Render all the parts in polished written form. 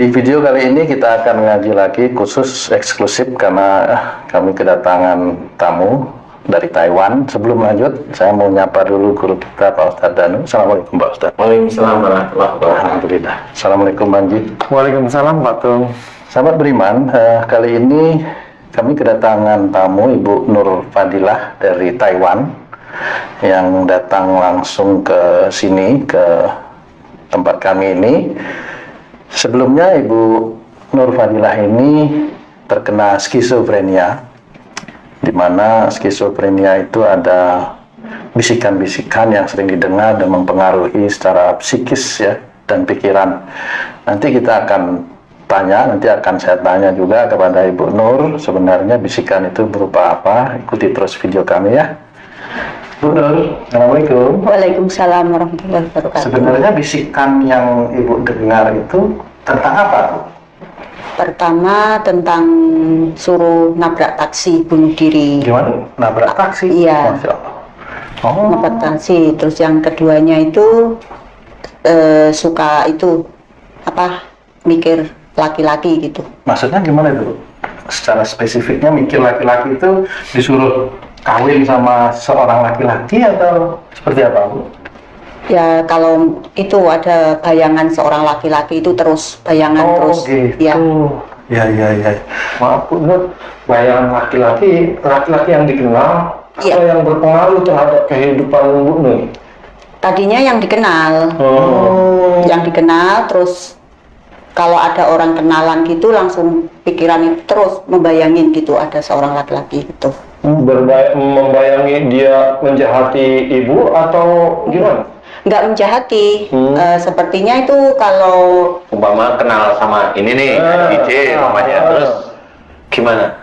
Di video kali ini kita akan ngaji lagi khusus eksklusif karena kami kedatangan tamu dari Taiwan. Sebelum lanjut, saya mau nyapa dulu guru kita Pak Ustadz Danu. Assalamualaikum Pak Ustadz. Waalaikumsalam warahmatullahi wabarakatuh. Alhamdulillah. Assalamualaikum Banji. Waalaikumsalam Pak Tung. Sahabat beriman, kali ini kami kedatangan tamu Ibu Nur Fadilah dari Taiwan yang datang langsung ke sini, ke tempat kami ini. Sebelumnya Ibu Nur Fadilah ini terkena skizofrenia, di mana skizofrenia itu ada bisikan-bisikan yang sering didengar dan mempengaruhi secara psikis ya dan pikiran. Nanti kita akan saya tanya juga kepada Ibu Nur, sebenarnya bisikan itu berupa apa. Ikuti terus video kami ya. Bu Nur, Assalamualaikum. Waalaikumsalam warahmatullahi wabarakatuh. Sebenarnya bisikan yang Ibu dengar itu tentang apa, Bu? Pertama tentang suruh nabrak taksi, bunuh diri. Gimana? Nabrak taksi? Iya. Masya Allah. Oh. Nabrak taksi. Terus yang keduanya itu suka itu apa? Mikir laki-laki gitu. Maksudnya gimana itu? Secara spesifiknya mikir laki-laki itu disuruh kawin sama seorang laki-laki atau seperti apa, Bu? Ya kalau itu ada bayangan seorang laki-laki itu terus bayangan terus. Gitu. Ya. Ya. Maaf Bu Nur, bayangan laki-laki yang dikenal Iya. atau yang berpengaruh terhadap kehidupan Bu Nur? Tadinya yang dikenal. Yang dikenal terus kalau ada orang kenalan gitu langsung pikiran itu terus membayangin gitu ada seorang laki-laki gitu. Membayangi dia menjahati ibu atau gimana? Nggak menjahati. Sepertinya itu kalau Umpama kenal sama ini nih, DJ namanya, terus gimana?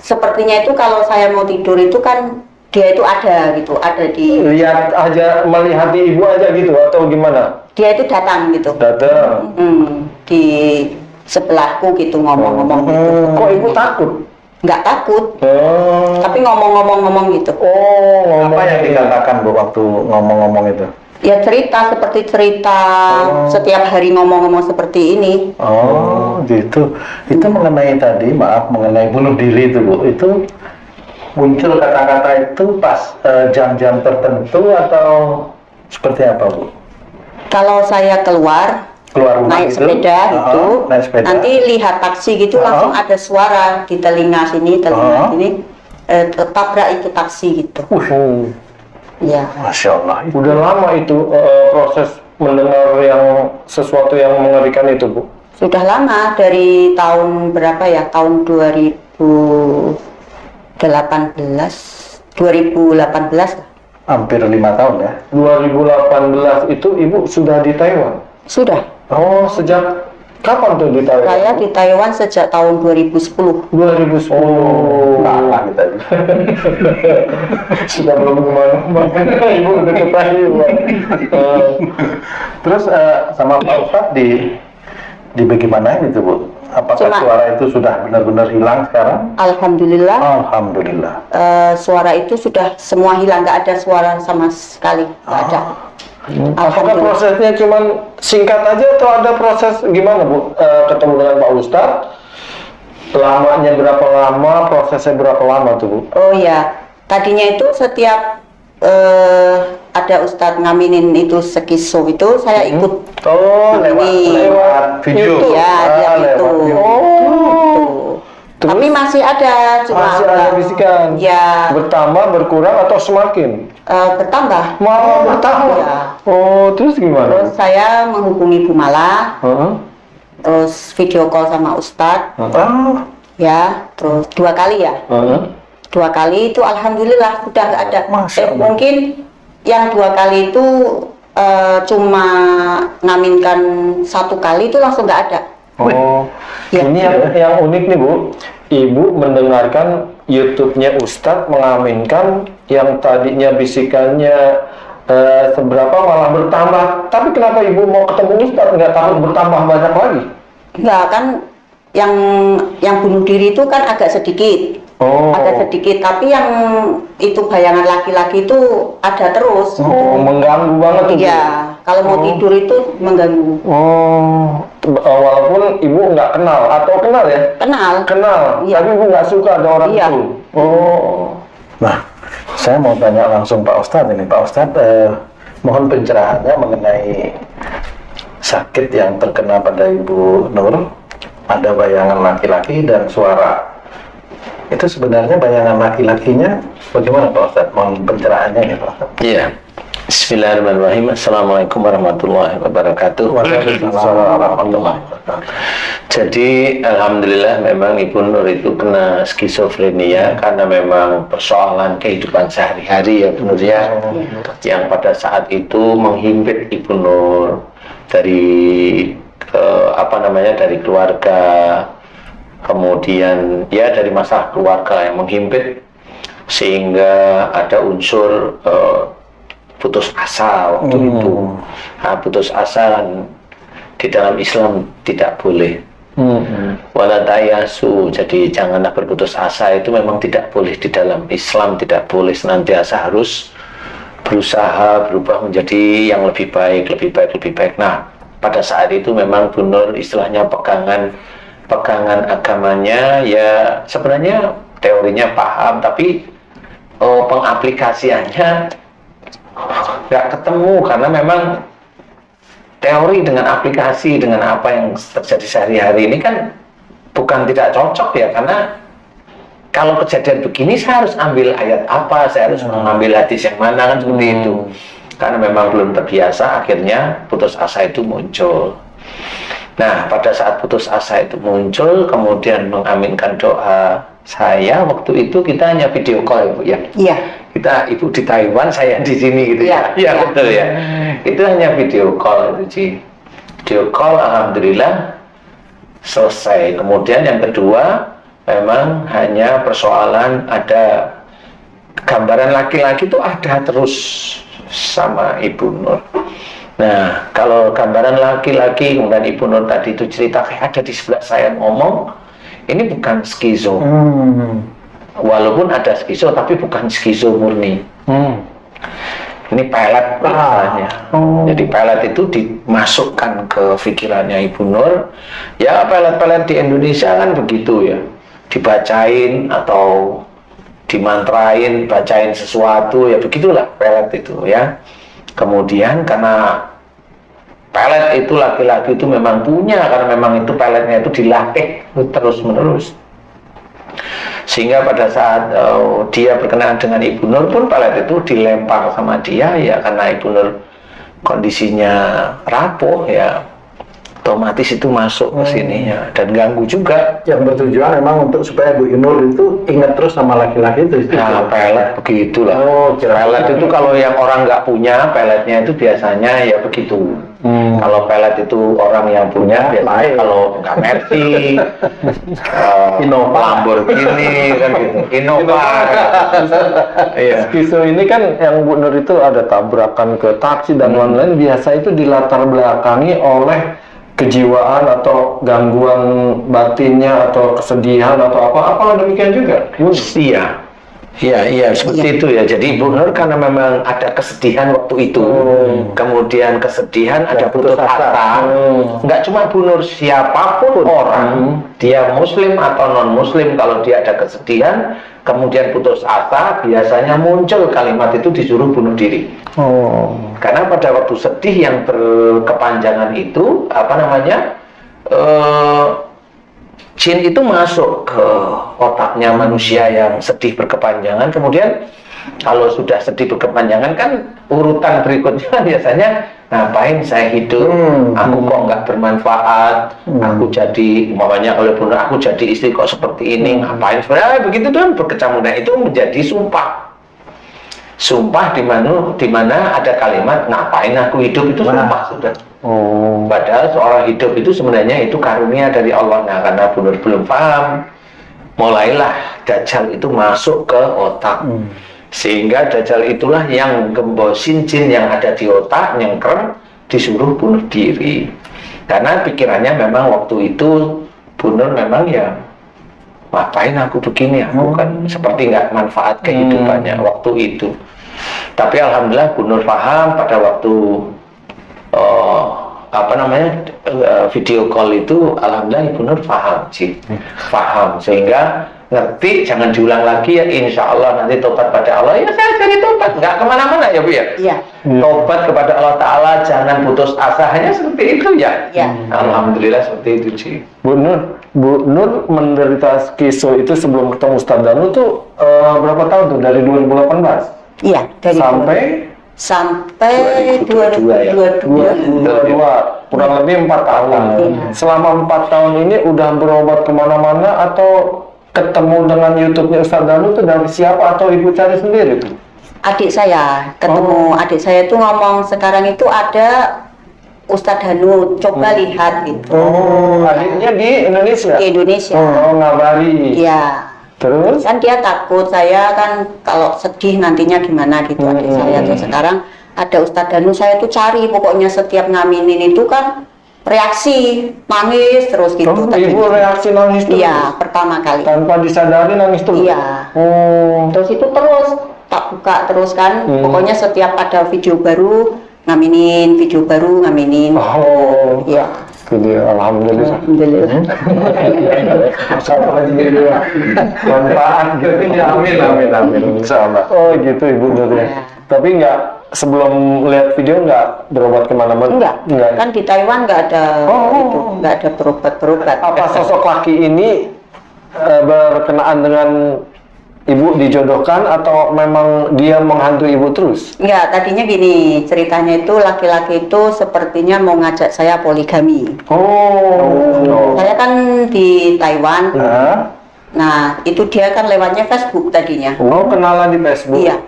sepertinya itu kalau saya mau tidur itu kan dia itu ada gitu, ada di Lihat aja, melihat ibu aja gitu atau gimana? dia itu datang gitu. Datang. Di sebelahku gitu ngomong-ngomong gitu. Kok ibu takut? Nggak takut, tapi ngomong-ngomong gitu. Apa yang dikatakan, Bu, waktu ngomong-ngomong itu? Ya cerita seperti cerita setiap hari ngomong-ngomong seperti ini. Oh, gitu. Itu mengenai tadi, maaf, mengenai bunuh diri itu, Bu. Itu muncul kata-kata itu pas jam-jam tertentu atau seperti apa, Bu? Kalau saya keluar Rumah naik gitu? sepeda gitu, Naik sepeda. nanti lihat taksi gitu langsung ada suara di telinga sini, telinga sini, tabrak itu taksi gitu. Ya. Masya Allah. Udah lama itu proses mendengar yang sesuatu yang mengerikan itu, Bu? Sudah lama, dari tahun berapa ya? Tahun 2018 lah. Hampir 5 tahun ya? 2018 itu ibu sudah di Taiwan? Sudah. Oh, sejak kapan tuh di Taiwan? Saya di Taiwan sejak tahun 2010. 2010. Lama kita. Sudah belum kemana-mana. Ibu udah ke Taiwan. Terus sama Pak Ustadz di bagaimana itu, Bu? Apakah suara itu sudah benar-benar hilang sekarang? Alhamdulillah. Alhamdulillah. Suara itu sudah semua hilang, nggak ada suara sama sekali, nggak ada. Apakah prosesnya cuma singkat aja atau ada proses gimana, Bu? Ketemu dengan Pak Ustadz, lamanya berapa lama, prosesnya berapa lama tuh, Bu? Oh ya, tadinya itu setiap ada Ustadz ngaminin itu sekiso itu saya ikut. Oh, lewat video. Ya, dia itu. Tapi masih ada, cuma Masih ada bisikan. Ya. Bertambah, berkurang atau semakin? Bertambah. Malah bertambah. Ya. Oh, terus gimana? Terus saya menghubungi Bu Mala, terus video call sama Ustadz. Ya, terus 2 kali ya. 2 kali itu alhamdulillah sudah nggak ada. Mungkin yang 2 kali itu cuma ngaminkan 1 kali itu langsung nggak ada. Oh, Ya. ini yang unik nih, Bu. Ibu mendengarkan YouTube-nya Ustadz mengaminkan yang tadinya bisikannya seberapa malah bertambah. Tapi kenapa Ibu mau ketemu Ustadz, nggak takut bertambah banyak lagi? Nggak, kan yang bunuh diri itu kan agak sedikit. Agak sedikit, tapi yang itu bayangan laki-laki itu ada terus. Mengganggu banget tuh. Iya, kalau mau tidur itu mengganggu. Walaupun meskipun ibu nggak kenal atau kenal ya? Kenal, Iya. tapi ibu nggak suka ada orang Iya. itu. Oh. Nah, saya mau tanya langsung Pak Ustadz ini. Pak Ustadz, mohon pencerahannya mengenai sakit yang terkena pada Ibu Nur. Ada bayangan laki-laki dan suara. Itu sebenarnya bayangan laki-lakinya bagaimana Pak Ustadz? Mohon pencerahannya ya Pak Ustadz. Iya. Bismillahirrahmanirrahim. Assalamualaikum warahmatullahi wabarakatuh. Waalaikumsalam warahmatullahi wabarakatuh. Jadi alhamdulillah memang Ibu Nur itu kena skizofrenia karena memang persoalan kehidupan sehari-hari ya Bu Nur ya, yang pada saat itu menghimpit Ibu Nur dari dari keluarga, kemudian ya dari masalah keluarga yang menghimpit sehingga ada unsur putus asa waktu itu. Nah, putus asa di dalam Islam tidak boleh. Wala tayasu, jadi janganlah berputus asa, itu memang tidak boleh di dalam Islam, tidak boleh, senantiasa harus berusaha berubah menjadi yang lebih baik, lebih baik, lebih baik. Nah, pada saat itu memang Bu Nur istilahnya pegangan agamanya ya sebenarnya teorinya paham, tapi pengaplikasiannya nggak ketemu karena memang teori dengan aplikasi dengan apa yang terjadi sehari-hari ini kan bukan tidak cocok ya, karena kalau kejadian begini saya harus ambil ayat apa, saya harus mengambil hadis yang mana, kan seperti itu. Karena memang belum terbiasa, akhirnya putus asa itu muncul. Nah, pada saat putus asa itu muncul, kemudian mengaminkan doa saya, waktu itu kita hanya video call ya Bu ya? Iya. Kita ibu di Taiwan, saya di sini gitu ya. Iya betul ya. Itu hanya video call itu Ci. Video call alhamdulillah selesai. Kemudian yang kedua memang hanya persoalan ada gambaran laki-laki itu ada terus sama Ibu Nur. Nah, kalau gambaran laki-laki kemudian Ibu Nur tadi itu cerita kayak ada di sebelah saya ngomong, ini bukan skizo. Walaupun ada skizo, tapi bukan skizo murni. Ini pelet misalnya. Jadi pelet itu dimasukkan ke pikirannya Ibu Nur. Ya pelet-pelet di Indonesia kan begitu ya. Dibacain atau dimantrain, bacain sesuatu, ya begitulah pelet itu ya. Kemudian karena pelet itu laki-laki itu memang punya, karena memang itu peletnya itu dilatih terus-menerus. Sehingga pada saat dia berkenaan dengan Ibu Nur pun pelet itu dilempar sama dia ya, karena Ibu Nur kondisinya rapuh ya, otomatis itu masuk ke sini ya, dan ganggu juga. Yang bertujuan memang untuk supaya Bu Nur itu ingat terus sama laki-laki itu. Nah, pelet begitulah. Pelet itu kalau yang orang nggak punya, peletnya itu biasanya ya begitu. Kalau pelet itu orang yang punya, biasanya kalau nggak Mercy, Innova, Lamborghini kan gitu, Innova. Iya. Skizo ini kan yang Bu Nur itu ada tabrakan ke taksi dan lain-lain, biasa itu dilatar belakangi oleh kejiwaan atau gangguan batinnya atau kesedihan atau apa demikian juga. Iya, seperti itu ya. Jadi Ibu Nur karena memang ada kesedihan waktu itu, kemudian kesedihan ada putus asa. Nggak cuma Bu Nur, siapapun orang, dia Muslim atau non Muslim, kalau dia ada kesedihan, kemudian putus asa, biasanya muncul kalimat itu disuruh bunuh diri. Karena pada waktu sedih yang berkepanjangan itu, jin itu masuk ke otaknya manusia yang sedih berkepanjangan. Kemudian kalau sudah sedih berkepanjangan kan urutan berikutnya biasanya, ngapain saya hidup, aku kok nggak bermanfaat, aku jadi umpamanya oleh benar aku jadi istri kok seperti ini, ngapain, sebenarnya begitu kan berkecamuk. Nah, itu menjadi sumpah di mana ada kalimat ngapain aku hidup, itu sumpah sudah. Padahal seorang hidup itu sebenarnya itu karunia dari Allah. Nah, karena benar belum paham, mulailah Dajjal itu masuk ke otak. Sehingga Dajjal itulah yang gembosin jin yang ada di otak, nyengker, disuruh bunuh diri. Karena pikirannya memang waktu itu Bu Nur memang ya, ngapain aku begini, aku kan seperti nggak manfaat kehidupannya waktu itu. Tapi alhamdulillah Bu Nur paham pada waktu apa namanya video call itu alhamdulillah Ibu Nur paham sih, paham sehingga ngerti, jangan diulang lagi ya, insya Allah nanti tobat pada Allah ya, saya jadi tobat, nggak kemana-mana ya Bu ya. Iya. Tobat kepada Allah Ta'ala, jangan putus asa, hanya seperti itu ya. Iya. Alhamdulillah seperti itu sih. Bu Nur menderita skizo itu sebelum ketemu Ustadz Danu tuh berapa tahun tuh? Dari 2018? Iya, dari sampai 2022. Kurang lebih 4 tahun. Selama 4 tahun ini udah berobat kemana-mana atau ketemu dengan YouTube-nya Ustadz Danu tuh dari siapa atau Ibu cari sendiri tuh? Adik saya ketemu, adik saya tuh ngomong sekarang itu ada Ustadz Danu, coba lihat gitu. Adiknya di Indonesia? Di Indonesia. Ngabari. Iya. Terus? Kan dia takut saya kan kalau sedih nantinya gimana gitu adik saya. Terus sekarang ada Ustadz Danu, saya tuh cari pokoknya setiap ngaminin itu kan reaksi nangis terus gitu. Ibu reaksi nangis terus? Iya, pertama kali. Tanpa disadari nangis terus? Iya. Terus itu terus tak buka terus kan. Pokoknya setiap ada video baru ngaminin, video baru ngaminin. Iya. Alhamdulillah. Alhamdulillah. Manfaat gitu. Amin. Insyaallah. Oh gitu Ibu Nur ya. Tapi nggak, sebelum lihat video nggak berobat kemana-mana? Enggak. Kan di Taiwan nggak ada itu, nggak ada berobat. Apa sosok laki ini berkenaan dengan Ibu dijodohkan atau memang dia menghantui Ibu terus? Enggak, tadinya gini, ceritanya itu laki-laki itu sepertinya mau ngajak saya poligami. Saya kan di Taiwan. Nah, itu dia kan lewatnya Facebook tadinya. Kenalan di Facebook? Iya.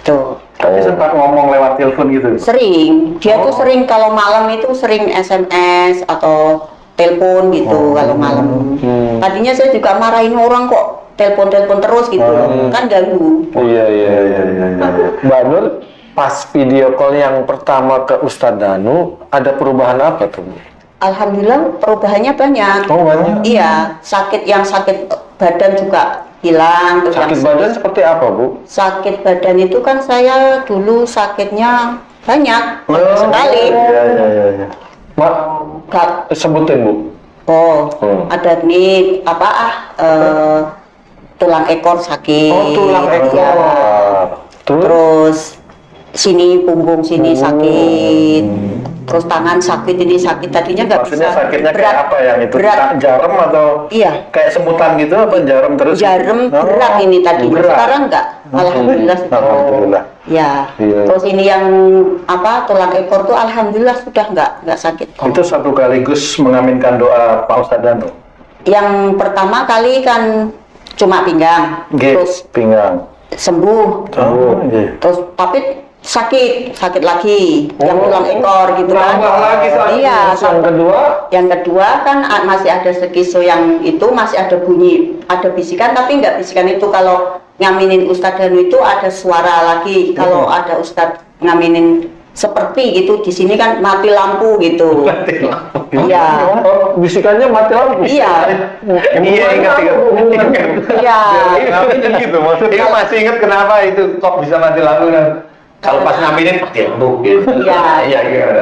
Tuh. Tapi sempat ngomong lewat telepon gitu? Sering. Dia tuh sering kalau malam itu sering SMS atau telepon gitu kalau malam. Tadinya saya juga marahin orang kok telepon terus gitu, kan ganggu. Iya. Mbak Nur, pas video call yang pertama ke Ustadz Danu, ada perubahan apa tuh? Alhamdulillah perubahannya banyak. Banyak? Iya, sakit badan juga hilang. Terus sakit badan seperti apa Bu? Sakit badan itu kan saya dulu sakitnya banyak sekali. Iya. Sebutin Bu. Ada nih tulang ekor sakit. Tulang ekor. Ya. Terus sini punggung sini sakit. Terus tangan sakit, ini sakit. Tadinya nggak bisa. Maksudnya sakitnya berat, kayak apa yang itu? berat. Jarum atau kayak semutan gitu apa jarum terus? Jarum berat ini tadinya. Sekarang nggak. Alhamdulillah. Alhamdulillah. Ya. Terus ini yang tulang ekor tuh alhamdulillah sudah nggak sakit. Itu sekaligus mengaminkan doa Pak Ustadz Danu? Yang pertama kali kan cuma pinggang, terus pinggang sembuh. Terus tapi sakit lagi yang tulang ekor gitu kan. Iya. Yang kedua kan masih ada skizo yang itu masih ada bunyi, ada bisikan tapi nggak bisikan itu. Kalau ngaminin Ustadz Danu itu ada suara lagi. Kalau ada Ustadz ngaminin seperti gitu di sini kan mati lampu gitu. Iya. Bisikannya mati lampu. Iya. Iya, ingat. Iya. Gitu maksudnya. Iya, masih ingat kenapa itu kok bisa mati lampu kan? Kalau pas ngaminin mati lampu gitu. Iya.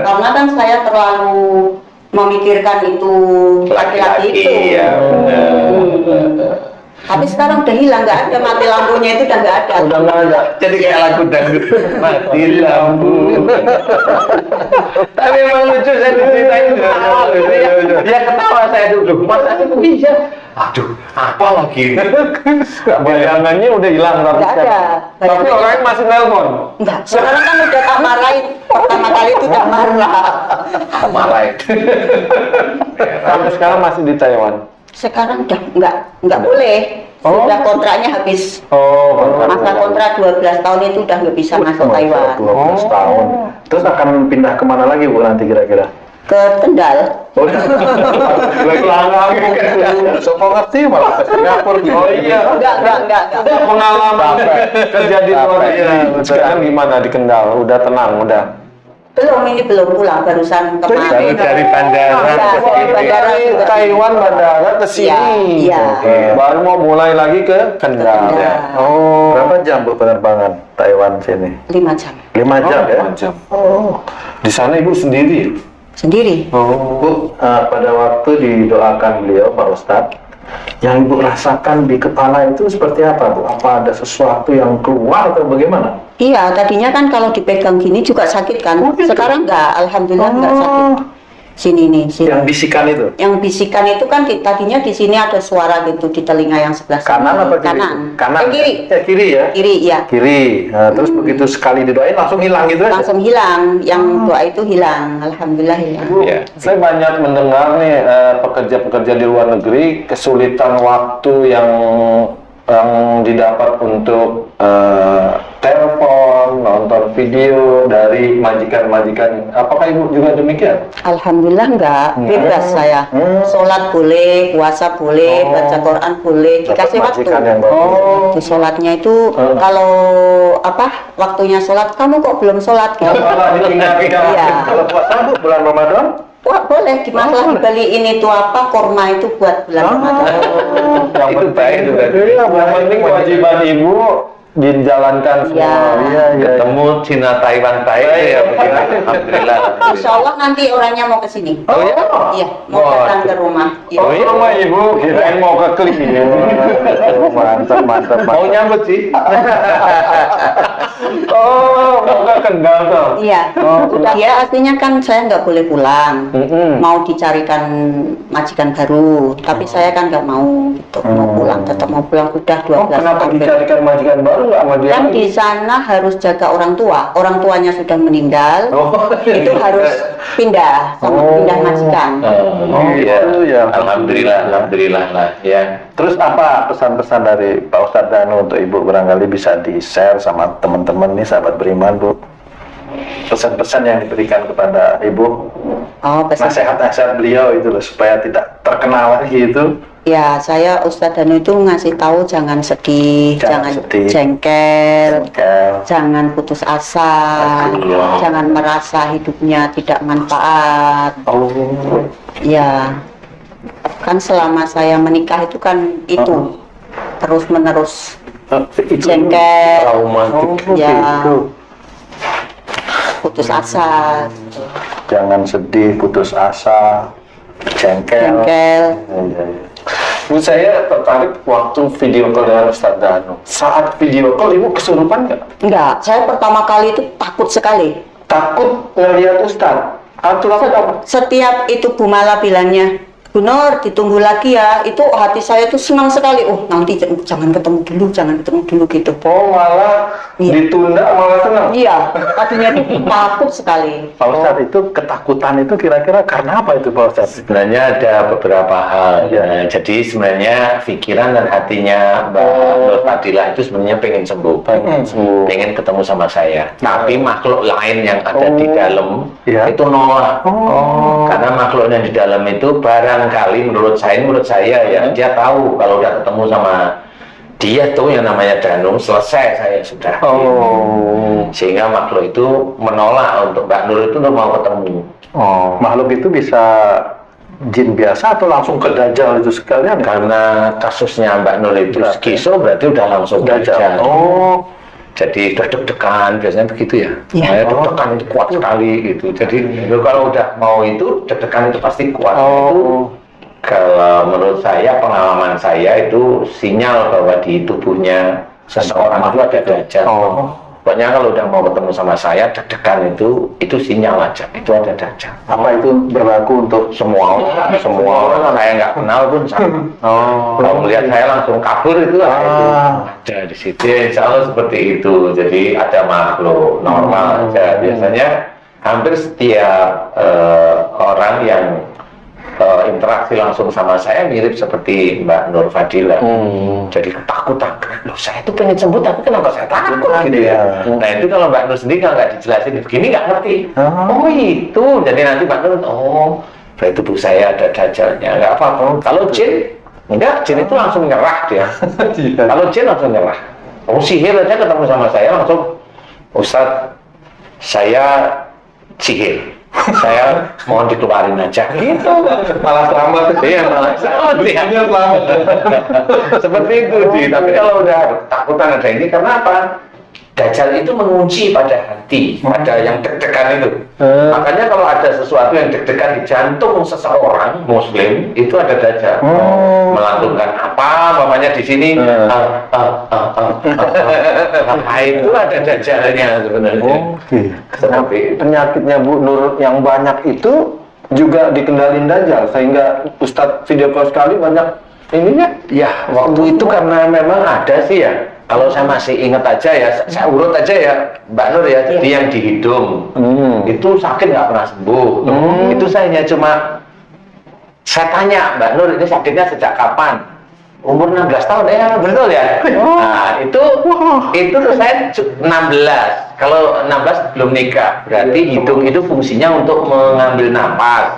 Karena kan saya terlalu memikirkan itu laki-laki itu. Iya. Tapi sekarang udah hilang, nggak ada mati lampunya itu udah nggak ada. Udah nggak ada. Jadi kayak lagu dangdut mati lampu. Tapi emang lucu saya diceritain. Dia ketawa saya dulu. Masa itu bisa? Aduh, apa lagi? Bayangannya udah hilang tapi Nggak ada. Tapi orang masih nelpon. Enggak. Sekarang kan udah tak marahin. Pertama kali itu udah marah. Marahin. Sampai sekarang masih di Taiwan. Sekarang udah nggak boleh. Sudah kontraknya habis. Masa kontrak 12 tahun itu udah nggak bisa masuk Taiwan. 12 tahun. Terus akan pindah kemana lagi Bu nanti kira-kira? Ke Kendal. So ngerti malah ke Singapura. Enggak. Pengalaman kerja di luar negeri. Sekarang gimana di Kendal? Udah tenang, udah. Belum pulang, barusan kemarin. Dari bandara Dari Taiwan bandara ke sini. Iya. Baru mau mulai lagi ke Kendal. Berapa jam Bu penerbangan Taiwan sini? 5 jam. 5 jam ya? 5 jam. Di sana Ibu sendiri? sendiri. Bu, pada waktu didoakan beliau Pak Ustadz, yang Ibu rasakan di kepala itu seperti apa, Bu? Apa ada sesuatu yang keluar atau bagaimana? Iya, tadinya kan kalau dipegang gini juga sakit kan. Gitu? Sekarang enggak, alhamdulillah enggak sakit. Sini nih, sini. Yang bisikan itu? Yang bisikan itu kan tadinya di sini ada suara gitu di telinga yang sebelah Kanan apa kiri? Kanan. Kanan. Kiri. Kiri ya? Kiri, ya. Kiri. Nah, terus begitu sekali didoain langsung hilang gitu aja? Langsung hilang. Yang doa itu hilang. Alhamdulillah hilang. Bu, saya banyak mendengar nih pekerja-pekerja di luar negeri kesulitan waktu yang didapat untuk telepon, nonton video dari majikan-majikan. Apakah Ibu juga demikian? Alhamdulillah enggak, bebas saya. Sholat boleh, puasa boleh, baca Quran boleh, dikasih waktu. Itu sholatnya itu kalau waktunya sholat, kamu kok belum sholat? Gitu. Iya. Kalau puasa Bu, bulan Ramadan? Wah, boleh, masalah dibeliin itu kurma itu buat bulan Ramadan. Yang itu baik juga. Yang penting kewajiban Ibu dijalankan semua. Ketemu Cina Taiwan baik ya, alhamdulillah. Insya Allah nanti orangnya mau ke sini. Oh ya? Iya, mau datang ke rumah. Iya. Oh iya, rumah Ibu, kirain mau ke klinik. Mantap. Mau nyambut sih? Oh, mau ke Kendal tuh. Iya, udah ya artinya kan saya nggak boleh pulang. Mau dicarikan majikan baru, tapi saya kan nggak mau gitu, mau pulang, tetap mau pulang udah 12 Kenapa tahun. dicarikan majikan baru nggak sama dia? Kan di sana harus jaga orang tua, orang tuanya sudah meninggal, itu harus pindah pindah majikan. Iya. Alhamdulillah lah ya. Terus apa pesan-pesan dari Pak Ustadz Danu untuk Ibu barangkali bisa di-share sama teman-teman nih sahabat beriman, Bu? Pesan-pesan yang diberikan kepada Ibu, nasihat-nasihat beliau itu loh, supaya tidak terkenal lagi itu. Ya, saya Ustadz Danu itu ngasih tahu jangan sedih, jangan jengkel, jangan putus asa, jangan merasa hidupnya tidak manfaat. Ya, kan selama saya menikah itu kan itu terus menerus jengkel, ya, putus asa. Jangan sedih, putus asa, jengkel. Bu, saya tertarik waktu video call dengan Ustadz Danu. Saat video call Ibu kesurupan nggak? Enggak, saya pertama kali itu takut sekali. Takut ngelihat Ustadz? Atau apa? Setiap itu Bu Mala bilangnya, Bu Nur, ditunggu lagi ya. Itu hati saya tuh senang sekali. Oh, nanti jangan ketemu dulu gitu. Oh, malah ditunda, malah senang? Iya, tadinya tuh takut sekali. Pak Ustadz, itu ketakutan itu kira-kira karena apa itu Pak Ustadz? Sebenarnya ada beberapa hal. Ya. Jadi sebenarnya pikiran dan hatinya Mbak Nur Fadilah itu sebenarnya pengen sembuh, pengen ketemu sama saya. Tapi makhluk lain yang ada di dalam itu nolak. Karena makhluk yang di dalam itu barangkali menurut saya ya, dia tahu kalau udah ketemu sama dia tuh yang namanya Danu, selesai saya sudah. Sehingga makhluk itu menolak untuk Mbak Nur itu mau ketemu. Makhluk itu bisa jin biasa atau langsung ke Dajjal itu sekalian? Karena kasusnya Mbak Nur itu skizo, berarti udah langsung Dajjal. Jadi udah deg-degan, biasanya begitu ya. Deg-degan itu kuat sekali gitu. Jadi kalau udah mau itu, deg-degan itu pasti kuat. Itu kalau menurut saya, pengalaman saya itu sinyal bahwa di tubuhnya seseorang itu ada Dajjal. Pokoknya kalau udah mau ketemu sama saya, deg-degan itu sinyal aja, itu ada Dajjal. Apa itu berlaku untuk semua orang saya nggak kenal pun sama. Kalau melihat saya langsung kabur itu ada di situ. Insya Allah seperti itu. Jadi ada makhluk normal aja. Biasanya hampir setiap orang yang interaksi langsung sama saya mirip seperti Mbak Nur Fadilah. Jadi ketakutan. Loh, saya tuh pengen sembuh tapi kenapa saya takut gitu ya. Nah itu kalau Mbak Nur sendiri kalau nggak dijelasin begini nggak ngerti. Oh itu. Jadi nanti Mbak Nur, berarti tubuh saya ada Dajjalnya. Nggak apa-apa. Kalau jin, enggak. Jin itu langsung nyerah dia. Kalau jin langsung nyerah. Sihir aja ketemu sama saya langsung, Ustadz, saya sihir. Saya mohon dikeluarin aja gitu. Malah selamat. Iya, malah selamat ya. Seperti itu sih. Tapi kalau udah takutan ada ini karena apa? Dajjal itu mengunci pada hati, pada yang deg-degan itu. Makanya kalau ada sesuatu yang deg-degan di jantung seseorang Muslim, itu ada Dajjal. Melantunkan apa, namanya di sini, itu ada Dajjalnya sebenarnya. Penyakitnya Bu Nur yang banyak itu juga dikendalin Dajjal, sehingga Ustadz video call sekali banyak ininya. Ya, waktu itu karena memang ada sih ya. Kalau saya masih ingat aja ya, saya urut aja ya, Mbak Nur ya. Jadi yang di hidung itu sakit nggak pernah sembuh. Itu saya hanya cuma saya tanya Mbak Nur ini sakitnya sejak kapan? Umur 16 tahun ya, betul ya. Nah itu tuh saya 16. Kalau 16 belum nikah, berarti hidung itu fungsinya untuk mengambil napas.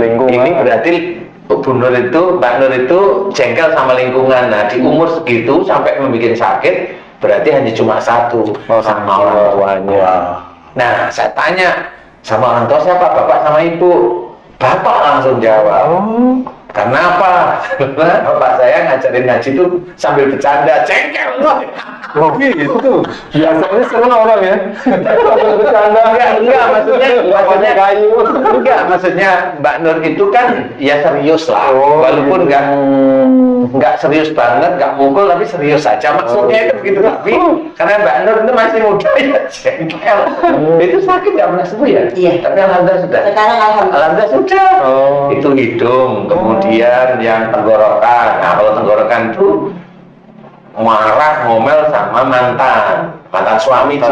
Ini berarti Bu Nur itu, Mbak Nur itu jengkel sama lingkungan. Nah di umur segitu sampai membuat sakit, berarti hanya cuma satu, sama orang tuanya. Nah saya tanya sama orang tua siapa, bapak sama ibu? Bapak langsung jawab. Karena apa? Karena bapak saya ngajarin ngaji itu sambil bercanda, jengkel. Oh gitu. Biasanya seneng orang ya. Sambil bercanda. Enggak, maksudnya Mbak Nur itu kan ya serius lah. Walaupun enggak serius banget, enggak mukul tapi serius saja. Maksudnya itu begitu. Tapi karena Mbak Nur itu masih muda ya jengkel. Itu sakit nggak pernah sembuh ya? Iya. Tapi alhamdulillah sudah. Sekarang alhamdulillah sudah. Itu hidung, kemudian yang tenggorokan. Nah kalau tenggorokan itu marah, ngomel sama mantan suami sih.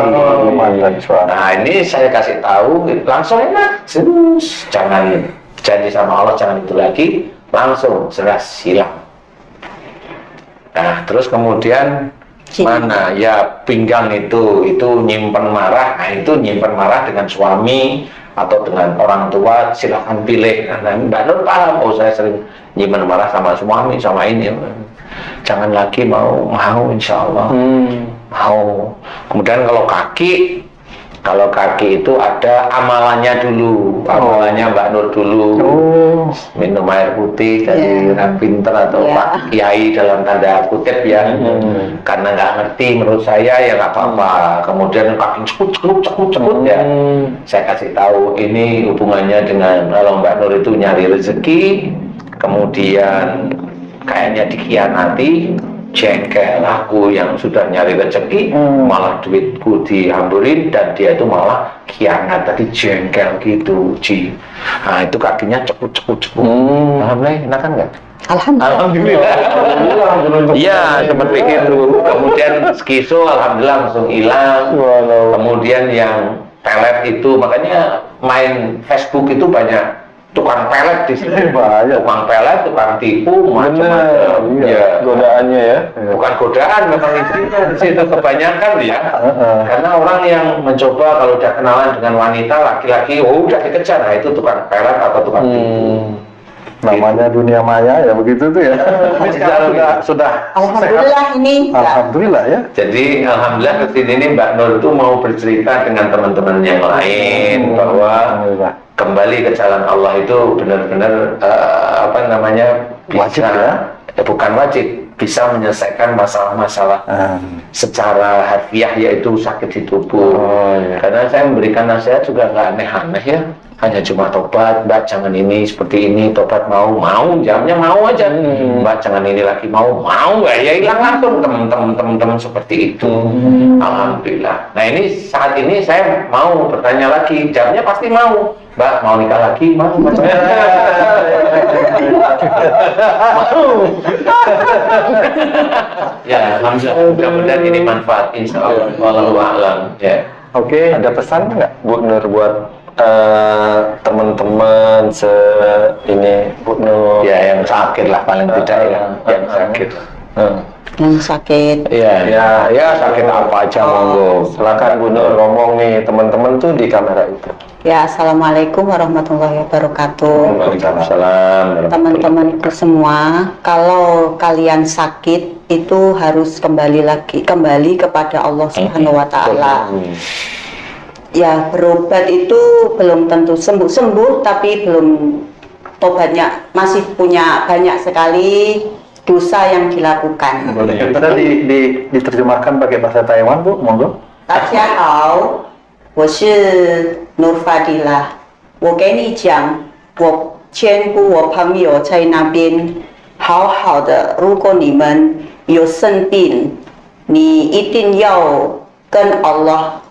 Nah ini saya kasih tahu langsung enak, jangan janji sama Allah jangan itu lagi, langsung jelas hilang. Nah terus kemudian mana ya pinggang itu nyimpen marah. Nah itu nyimpen marah dengan suami atau dengan orang tua silahkan pilih. Nah Mbak Nur paham, saya sering nyimpen marah sama suami sama ini. Jangan lagi mau insya Allah mau. Kemudian kalau kaki itu ada amalannya dulu, amalannya Mbak Nur dulu. Minum air putih dari orang pinter atau Pak Kiai dalam tanda kutip ya. Karena nggak ngerti menurut saya ya nggak apa-apa. Kemudian kaki cekut ya. Saya kasih tahu ini hubungannya dengan kalau Mbak Nur itu nyari rezeki, kemudian kayaknya dikhianati, jengkel aku yang sudah nyari rezeki, malah duitku dihamburin dan dia itu malah khianat, tadi jengkel gitu, Ci. Nah itu kakinya cekut. Alhamdulillah, enakan nggak? Alhamdulillah. Iya, seperti itu. Kemudian skizo, alhamdulillah langsung hilang. Kemudian yang pelet itu, makanya main Facebook itu banyak tukang pelet di sini, tukang pelet, tukang tipu, macam-macam. Ya, godaannya ya. Bukan godaan, memang isinya di situ kebanyakan ya. Karena orang yang mencoba kalau udah kenalan dengan wanita laki-laki, udah dikejar, nah itu tukang pelet atau tukang tipu. Namanya dunia maya ya begitu tuh ya. Sudah. Alhamdulillah sehat. ini. Alhamdulillah ya. Jadi alhamdulillah kesini ini Mbak Nur itu mau bercerita dengan teman-teman yang lain bahwa kembali ke jalan Allah itu benar-benar wajib ya? Bukan wajib, bisa menyelesaikan masalah-masalah secara harfiah, yaitu sakit di tubuh. Karena saya memberikan nasihat juga nggak aneh-aneh ya, hanya cuma tobat, Mbak jangan ini seperti ini, tobat mau, jamnya mau aja, Mbak jangan ini lagi mau ya hilang langsung teman-teman seperti itu. Alhamdulillah. Nah ini saat ini saya mau bertanya lagi, jamnya pasti mau, Mbak mau nikah lagi, mau. Ya, alhamdulillah. Mudah-mudahan ini manfaat, insya Allah. Wallahu a'lam. Ya. Oke, ada pesan nggak Bu Nur buat teman-teman ini Bu Nur? Ya, yang sakit lah paling tidak ya, yang sakit. Yang sakit. Ya sakit apa aja monggo. Silakan Bu Nur ngomong nih, teman-teman tuh di kamera itu. Ya, assalamualaikum warahmatullahi wabarakatuh. Waalaikumsalam. Teman-temanku semua, kalau kalian sakit itu harus kembali kepada Allah Subhanahu wa Ta'ala. Ya, berobat itu belum tentu sembuh, tapi belum tobatnya masih punya banyak sekali dosa yang dilakukan. Boleh. Bisa diterjemahkan pakai bahasa Taiwan, Bu? Monggo. 大家好，我是 Nur Fadilah。我给你讲，我兼顾我朋友在那边好好的。如果你们有生病，你一定要跟 Allah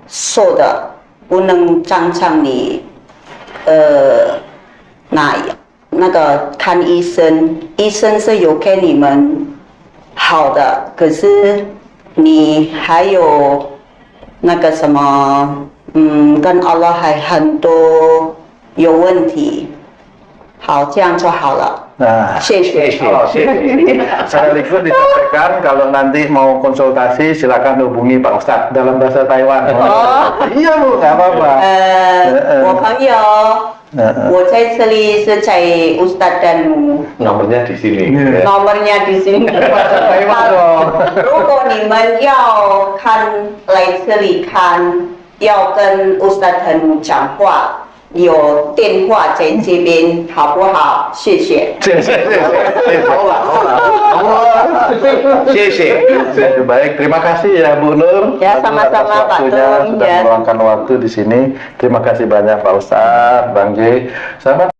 说的，不能常常你那个看医生，医生是有给你们好的，可是你还有那个什么，跟 Allah 还很多有问题。好，这样就好了。 Nah, 谢谢。 sekaligus disampaikan kalau nanti mau konsultasi silakan hubungi Pak Ustadz dalam bahasa Taiwan. Iya Bu, nggak apa-apa. 我朋友，我在这里是在 Ustadz Danu， Nomornya di sini. nomornya di sini。如果你们要来这里看，要跟 Ustadz Danu 讲话。 有电话在这边，好不好？谢谢。 Baik, terima kasih ya Bu Nur. Ya, sama-sama Pak Tung. Sudah meluangkan waktu di sini. Terima kasih banyak Pak Ustadz, Bang J. Sahabat